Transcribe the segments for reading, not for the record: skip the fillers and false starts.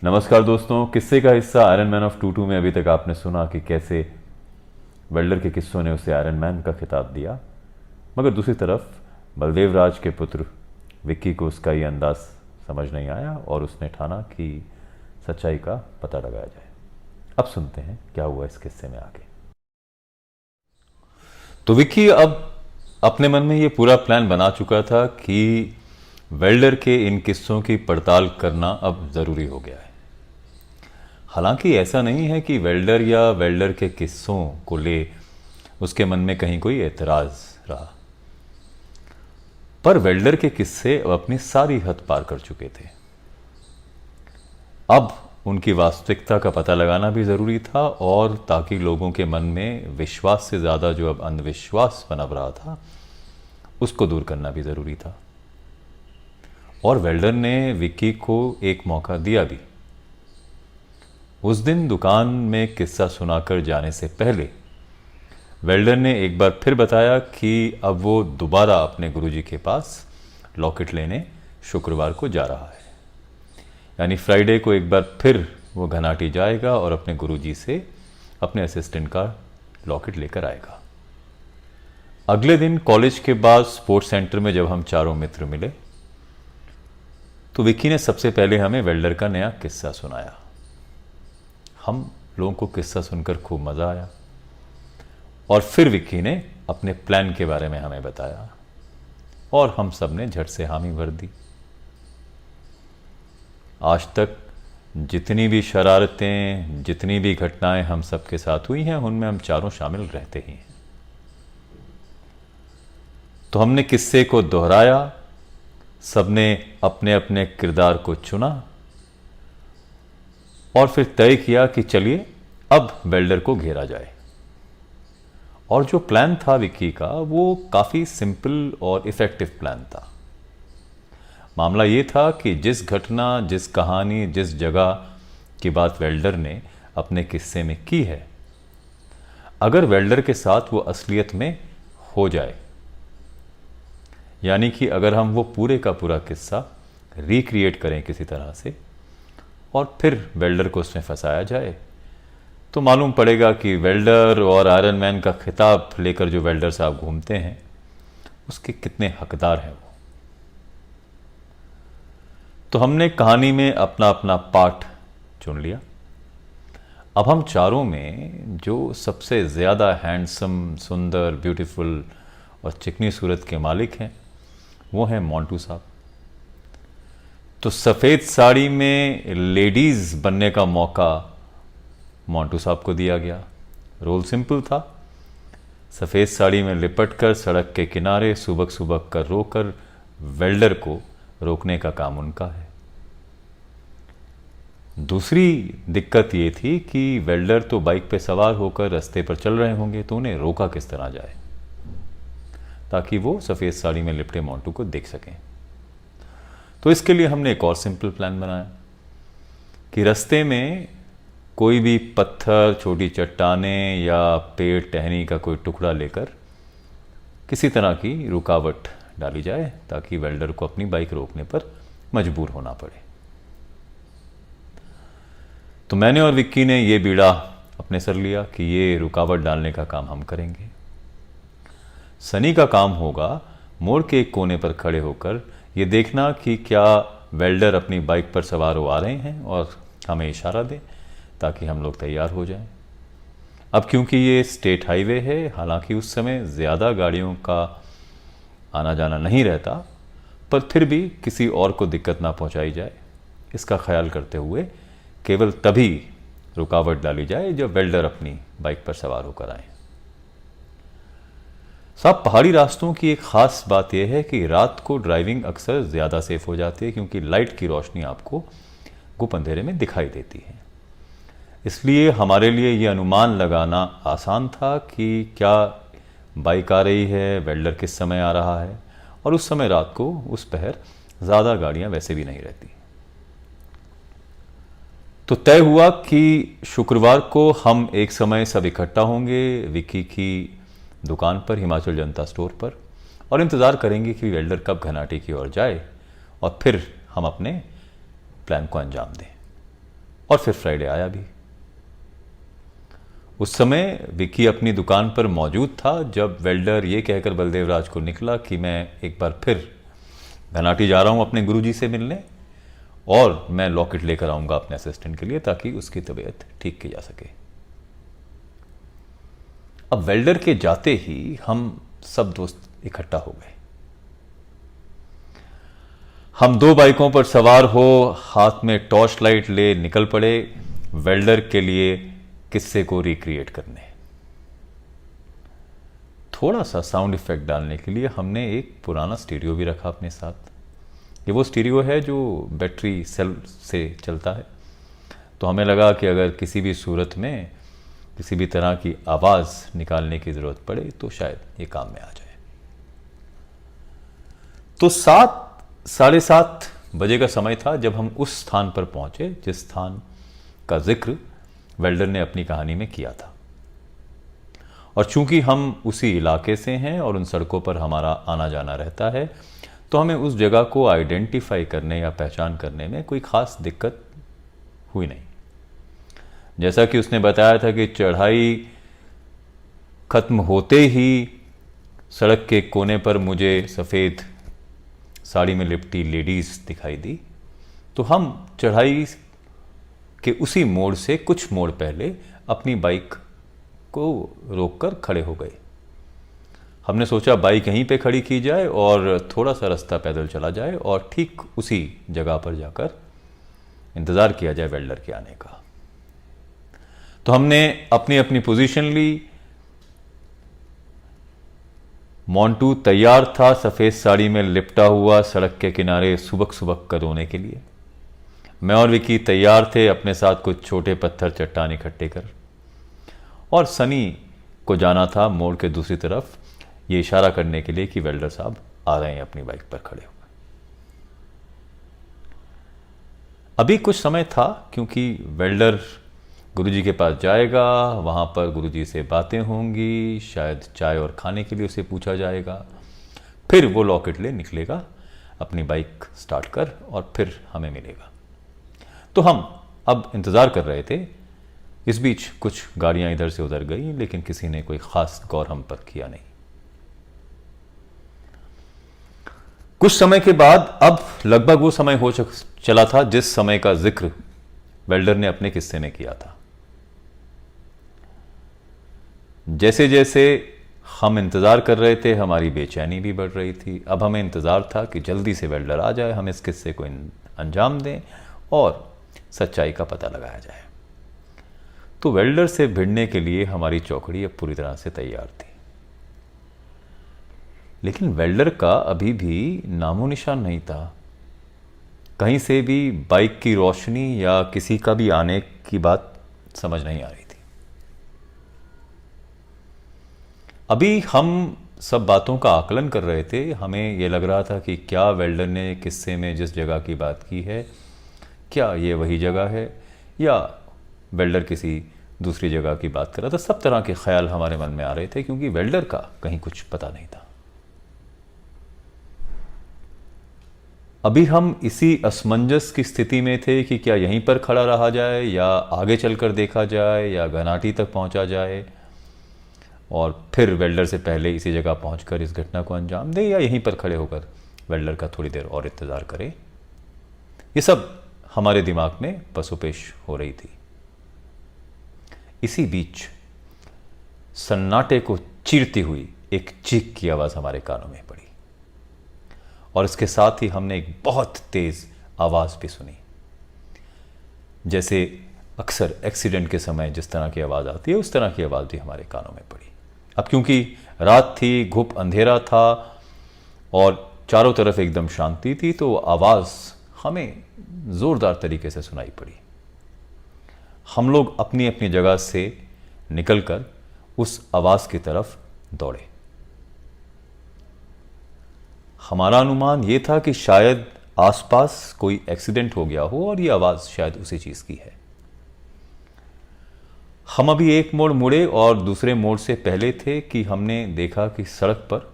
नमस्कार दोस्तों, किस्से का हिस्सा आयरन मैन ऑफ टू में अभी तक आपने सुना कि कैसे वेल्डर के किस्सों ने उसे आयरन मैन का खिताब दिया। मगर दूसरी तरफ बलदेव राज के पुत्र विक्की को उसका ये अंदाज समझ नहीं आया और उसने ठाना कि सच्चाई का पता लगाया जाए। अब सुनते हैं क्या हुआ इस किस्से में आगे। तो विक्की अब अपने मन में ये पूरा प्लान बना चुका था कि वेल्डर के इन किस्सों की पड़ताल करना अब ज़रूरी हो गया है। हालांकि ऐसा नहीं है कि वेल्डर या वेल्डर के किस्सों को ले उसके मन में कहीं कोई एतराज़ रहा, पर वेल्डर के किस्से अब अपनी सारी हद पार कर चुके थे। अब उनकी वास्तविकता का पता लगाना भी ज़रूरी था, और ताकि लोगों के मन में विश्वास से ज़्यादा जो अब अंधविश्वास पनप रहा था उसको दूर करना भी ज़रूरी था। और वेल्डर ने विक्की को एक मौका दिया भी। उस दिन दुकान में किस्सा सुनाकर जाने से पहले वेल्डर ने एक बार फिर बताया कि अब वो दोबारा अपने गुरुजी के पास लॉकेट लेने शुक्रवार को जा रहा है। यानी फ्राइडे को एक बार फिर वो घनाटी जाएगा और अपने गुरुजी से अपने असिस्टेंट का लॉकेट लेकर आएगा। अगले दिन कॉलेज के बाद स्पोर्ट्स सेंटर में जब हम चारों मित्र मिले तो विक्की ने सबसे पहले हमें वेल्डर का नया किस्सा सुनाया। हम लोगों को किस्सा सुनकर खूब मज़ा आया, और फिर विक्की ने अपने प्लान के बारे में हमें बताया और हम सब ने झट से हामी भर दी। आज तक जितनी भी शरारतें, जितनी भी घटनाएं हम सब के साथ हुई हैं, उनमें हम चारों शामिल रहते ही हैं। तो हमने किस्से को दोहराया, सबने अपने अपने किरदार को चुना और फिर तय किया कि चलिए अब वेल्डर को घेरा जाए। और जो प्लान था विक्की का वो काफ़ी सिंपल और इफ़ेक्टिव प्लान था। मामला ये था कि जिस घटना, जिस कहानी, जिस जगह की बात वेल्डर ने अपने किस्से में की है, अगर वेल्डर के साथ वो असलियत में हो जाए, यानी कि अगर हम वो पूरे का पूरा किस्सा रिक्रिएट करें किसी तरह से और फिर वेल्डर को उसमें फंसाया जाए, तो मालूम पड़ेगा कि वेल्डर और आयरन मैन का खिताब लेकर जो वेल्डर साहब घूमते हैं उसके कितने हकदार हैं वो। तो हमने कहानी में अपना अपना पार्ट चुन लिया। अब हम चारों में जो सबसे ज़्यादा हैंडसम, सुंदर, ब्यूटीफुल और चिकनी सूरत के मालिक हैं वो हैं मोंटू साहब। तो सफ़ेद साड़ी में लेडीज़ बनने का मौका मोंटू साहब को दिया गया। रोल सिंपल था, सफ़ेद साड़ी में लिपट कर सड़क के किनारे सुबक सुबक कर रोकर वेल्डर को रोकने का काम उनका है। दूसरी दिक्कत ये थी कि वेल्डर तो बाइक पे सवार होकर रास्ते पर चल रहे होंगे, तो उन्हें रोका किस तरह जाए ताकि वो सफ़ेद साड़ी में लिपटे मोंटू को देख सकें। तो इसके लिए हमने एक और सिंपल प्लान बनाया कि रास्ते में कोई भी पत्थर, छोटी चट्टानें या पेड़, टहनी का कोई टुकड़ा लेकर किसी तरह की रुकावट डाली जाए ताकि वेल्डर को अपनी बाइक रोकने पर मजबूर होना पड़े। तो मैंने और विक्की ने ये बीड़ा अपने सर लिया कि ये रुकावट डालने का काम हम करेंगे। सनी का काम होगा मोड़ के एक कोने पर खड़े होकर ये देखना कि क्या वेल्डर अपनी बाइक पर सवार हो आ रहे हैं और हमें इशारा दें ताकि हम लोग तैयार हो जाएं। अब क्योंकि ये स्टेट हाईवे है, हालांकि उस समय ज़्यादा गाड़ियों का आना जाना नहीं रहता, पर फिर भी किसी और को दिक्कत ना पहुंचाई जाए इसका ख्याल करते हुए केवल तभी रुकावट डाली जाए जब वेल्डर अपनी बाइक पर सवार होकर आए। साहब, पहाड़ी रास्तों की एक ख़ास बात यह है कि रात को ड्राइविंग अक्सर ज़्यादा सेफ हो जाती है क्योंकि लाइट की रोशनी आपको गुप अंधेरे में दिखाई देती है। इसलिए हमारे लिए ये अनुमान लगाना आसान था कि क्या बाइक आ रही है, वेल्डर किस समय आ रहा है, और उस समय रात को उस पहर ज़्यादा गाड़ियाँ वैसे भी नहीं रहती। तो तय हुआ कि शुक्रवार को हम एक समय सब इकट्ठा होंगे विक्की की दुकान पर, हिमाचल जनता स्टोर पर, और इंतज़ार करेंगे कि वेल्डर कब घनाटी की ओर जाए और फिर हम अपने प्लान को अंजाम दें। और फिर फ्राइडे आया भी। उस समय विक्की अपनी दुकान पर मौजूद था जब वेल्डर ये कहकर बलदेव राज को निकला कि मैं एक बार फिर घनाटी जा रहा हूं अपने गुरुजी से मिलने, और मैं लॉकेट लेकर आऊंगा अपने असिस्टेंट के लिए ताकि उसकी तबीयत ठीक की जा सके। अब वेल्डर के जाते ही हम सब दोस्त इकट्ठा हो गए। हम 2 बाइकों पर सवार हो हाथ में टॉर्च लाइट ले निकल पड़े वेल्डर के लिए किस्से को रिक्रिएट करने। थोड़ा सा साउंड इफेक्ट डालने के लिए हमने एक पुराना स्टीरियो भी रखा अपने साथ। ये वो स्टीरियो है जो बैटरी सेल से चलता है, तो हमें लगा कि अगर किसी भी सूरत में किसी भी तरह की आवाज़ निकालने की ज़रूरत पड़े तो शायद ये काम में आ जाए। तो 7-7:30 बजे का समय था जब हम उस स्थान पर पहुंचे जिस स्थान का जिक्र वेल्डर ने अपनी कहानी में किया था। और चूंकि हम उसी इलाके से हैं और उन सड़कों पर हमारा आना जाना रहता है, तो हमें उस जगह को आइडेंटिफाई करने या पहचान करने में कोई ख़ास दिक्कत हुई नहीं। जैसा कि उसने बताया था कि चढ़ाई खत्म होते ही सड़क के कोने पर मुझे सफ़ेद साड़ी में लिपटी लेडीज़ दिखाई दी, तो हम चढ़ाई के उसी मोड़ से कुछ मोड़ पहले अपनी बाइक को रोककर खड़े हो गए। हमने सोचा बाइक यहीं पे खड़ी की जाए और थोड़ा सा रास्ता पैदल चला जाए और ठीक उसी जगह पर जाकर इंतज़ार किया जाए वेल्डर के आने का। तो हमने अपनी अपनी पोजीशन ली। मोंटू तैयार था सफ़ेद साड़ी में लिपटा हुआ सड़क के किनारे सुबक सुबक कर रोने के लिए। मैं और विकी तैयार थे अपने साथ कुछ छोटे पत्थर चट्टान इकट्ठे कर, और सनी को जाना था मोड़ के दूसरी तरफ ये इशारा करने के लिए कि वेल्डर साहब आ रहे हैं अपनी बाइक पर खड़े हो। अभी कुछ समय था क्योंकि वेल्डर गुरुजी के पास जाएगा, वहाँ पर गुरुजी से बातें होंगी, शायद चाय और खाने के लिए उसे पूछा जाएगा, फिर वो लॉकेट ले निकलेगा अपनी बाइक स्टार्ट कर और फिर हमें मिलेगा। तो हम अब इंतज़ार कर रहे थे। इस बीच कुछ गाड़ियाँ इधर से उधर गई, लेकिन किसी ने कोई ख़ास गौर हम पर किया नहीं। कुछ समय के बाद अब लगभग वो समय हो चला था जिस समय का जिक्र वेल्डर ने अपने किस्से में किया था। जैसे जैसे हम इंतज़ार कर रहे थे हमारी बेचैनी भी बढ़ रही थी। अब हमें इंतज़ार था कि जल्दी से वेल्डर आ जाए, हम इस किस्से को अंजाम दें और सच्चाई का पता लगाया जाए। तो वेल्डर से भिड़ने के लिए हमारी चौकड़ी अब पूरी तरह से तैयार थी, लेकिन वेल्डर का अभी भी नामो निशान नहीं था। कहीं से भी बाइक की रोशनी या किसी का भी आने की बात समझ नहीं आ रही थी। अभी हम सब बातों का आकलन कर रहे थे। हमें यह लग रहा था कि क्या वेल्डर ने किस्से में जिस जगह की बात की है, क्या ये वही जगह है या वेल्डर किसी दूसरी जगह की बात कर रहा था। सब तरह के ख्याल हमारे मन में आ रहे थे क्योंकि वेल्डर का कहीं कुछ पता नहीं था। अभी हम इसी असमंजस की स्थिति में थे कि क्या यहीं पर खड़ा रहा जाए या आगे चलकर देखा जाए या घनाटी तक पहुंचा जाए और फिर वेल्डर से पहले इसी जगह पहुंचकर इस घटना को अंजाम दे, या यहीं पर खड़े होकर वेल्डर का थोड़ी देर और इंतज़ार करें। ये सब हमारे दिमाग में पसोपेश हो रही थी। इसी बीच सन्नाटे को चीरती हुई एक चीख की आवाज़ हमारे कानों में पड़ी और इसके साथ ही हमने एक बहुत तेज़ आवाज़ भी सुनी, जैसे अक्सर एक्सीडेंट के समय जिस तरह की आवाज़ आती है उस तरह की आवाज़ भी हमारे कानों में पड़ी। अब क्योंकि रात थी, घुप अंधेरा था और चारों तरफ एकदम शांति थी, तो आवाज़ हमें ज़ोरदार तरीके से सुनाई पड़ी। हम लोग अपनी अपनी जगह से निकलकर उस आवाज़ की तरफ दौड़े। हमारा अनुमान ये था कि शायद आसपास कोई एक्सीडेंट हो गया हो और ये आवाज़ शायद उसी चीज़ की है। हम अभी एक मोड़ मुड़े और दूसरे मोड़ से पहले थे कि हमने देखा कि सड़क पर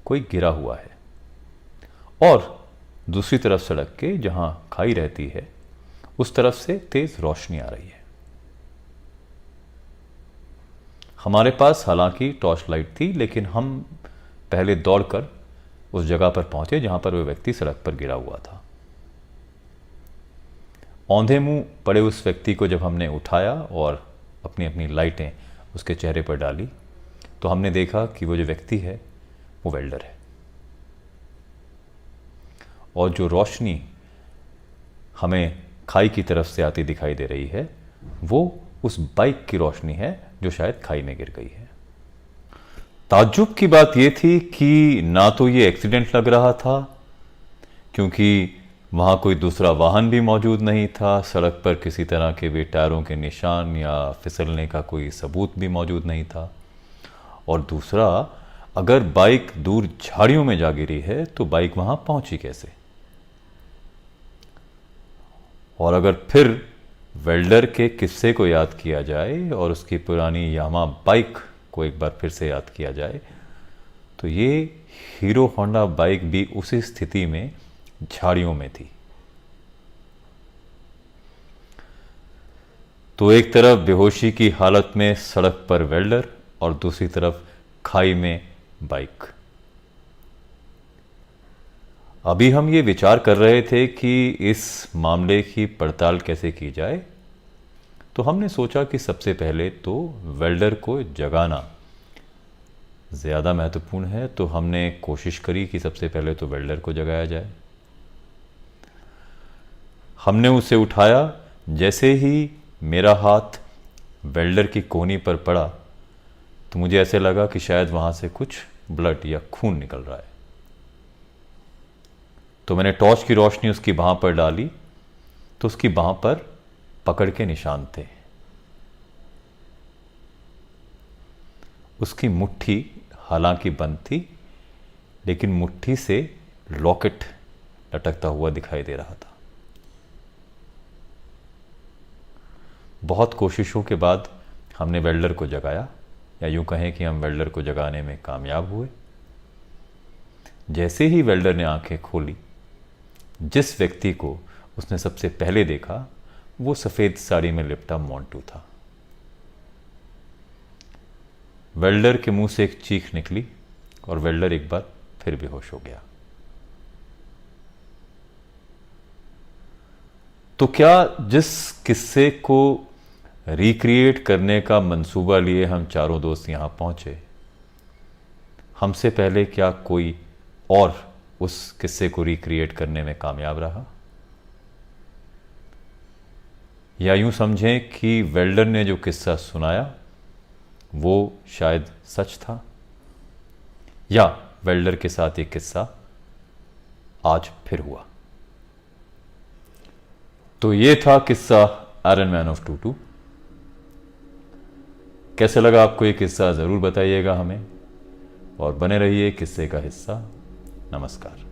कोई गिरा हुआ है और दूसरी तरफ सड़क के जहां खाई रहती है उस तरफ से तेज रोशनी आ रही है। हमारे पास हालांकि टॉर्च लाइट थी, लेकिन हम पहले दौड़कर उस जगह पर पहुंचे जहां पर वह व्यक्ति सड़क पर गिरा हुआ था। औंधे मुंह पड़े उस व्यक्ति को जब हमने उठाया और अपनी अपनी लाइटें उसके चेहरे पर डाली, तो हमने देखा कि वो जो व्यक्ति है वो वेल्डर है, और जो रोशनी हमें खाई की तरफ से आती दिखाई दे रही है वो उस बाइक की रोशनी है जो शायद खाई में गिर गई है। ताज्जुब की बात यह थी कि ना तो ये एक्सीडेंट लग रहा था, क्योंकि वहां कोई दूसरा वाहन भी मौजूद नहीं था, सड़क पर किसी तरह के भी टायरों के निशान या फिसलने का कोई सबूत भी मौजूद नहीं था, और दूसरा, अगर बाइक दूर झाड़ियों में जा गिरी है तो बाइक वहां पहुंची कैसे। और अगर फिर वेल्डर के किस्से को याद किया जाए और उसकी पुरानी यामा बाइक को एक बार फिर से याद किया जाए, तो ये हीरो होंडा बाइक भी उसी स्थिति में झाड़ियों में थी। तो एक तरफ बेहोशी की हालत में सड़क पर वेल्डर और दूसरी तरफ खाई में बाइक। अभी हम ये विचार कर रहे थे कि इस मामले की पड़ताल कैसे की जाए, तो हमने सोचा कि सबसे पहले तो वेल्डर को जगाना ज़्यादा महत्वपूर्ण है। तो हमने कोशिश करी कि सबसे पहले तो वेल्डर को जगाया जाए। हमने उसे उठाया। जैसे ही मेरा हाथ वेल्डर की कोहनी पर पड़ा तो मुझे ऐसे लगा कि शायद वहां से कुछ ब्लड या खून निकल रहा है। तो मैंने टॉर्च की रोशनी उसकी बांह पर डाली तो उसकी बांह पर पकड़ के निशान थे। उसकी मुट्ठी हालांकि बंद थी, लेकिन मुट्ठी से लॉकेट लटकता हुआ दिखाई दे रहा था। बहुत कोशिशों के बाद हमने वेल्डर को जगाया, या यूं कहें कि हम वेल्डर को जगाने में कामयाब हुए। जैसे ही वेल्डर ने आंखें खोली, जिस व्यक्ति को उसने सबसे पहले देखा वो सफेद साड़ी में लिपटा मोंटू था। वेल्डर के मुंह से एक चीख निकली और वेल्डर एक बार फिर बेहोश हो गया। तो क्या जिस किस्से को रिक्रिएट करने का मंसूबा लिए हम चारों दोस्त यहां पहुंचे, हमसे पहले क्या कोई और उस किस्से को रिक्रिएट करने में कामयाब रहा? या यूं समझें कि वेल्डर ने जो किस्सा सुनाया वो शायद सच था, या वेल्डर के साथ एक किस्सा आज फिर हुआ। तो ये था किस्सा आयरन मैन ऑफ टूटू। कैसे लगा आपको ये किस्सा ज़रूर बताइएगा हमें, और बने रहिए किस्से का हिस्सा। नमस्कार।